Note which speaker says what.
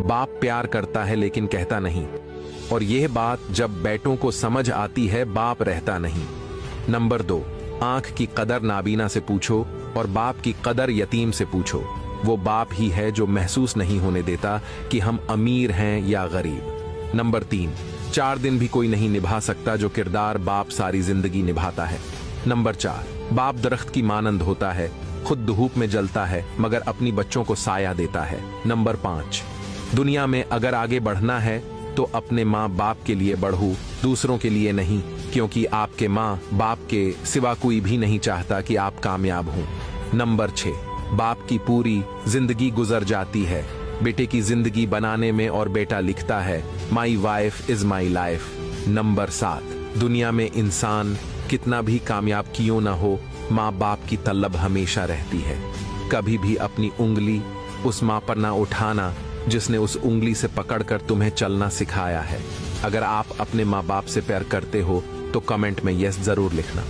Speaker 1: बाप प्यार करता है लेकिन कहता नहीं, और यह बात जब बेटों को समझ आती है बाप रहता नहीं। नंबर 2, आंख की कदर नाबीना से पूछो और बाप की कदर यतीम से पूछो। वो बाप ही है जो महसूस नहीं होने देता कि हम अमीर हैं या गरीब। नंबर 3, 4 दिन भी कोई नहीं निभा सकता जो किरदार बाप सारी जिंदगी निभाता है। नंबर 4, बाप दरख्त की मानंद होता है, खुद धूप में जलता है मगर अपनी बच्चों को साया देता है। नंबर 5, दुनिया में अगर आगे बढ़ना है तो अपने माँ बाप के लिए बढ़ो, दूसरों के लिए नहीं, क्योंकि आपके माँ बाप के सिवा कोई भी नहीं चाहता कि आप कामयाब हों। नंबर 6, बाप की पूरी जिंदगी गुजर जाती है बेटे की जिंदगी बनाने में और बेटा लिखता है my wife is my life. Number 7, दुनिया में इंसान कितना भी कामयाब क्यों ना हो, माँ बाप की तलब हमेशा रहती है। कभी भी अपनी उंगली उस माँ पर ना उठाना जिसने उस उंगली से पकड़कर तुम्हें चलना सिखाया है। अगर आप अपने माँ बाप से प्यार करते हो तो कमेंट में यस जरूर लिखना।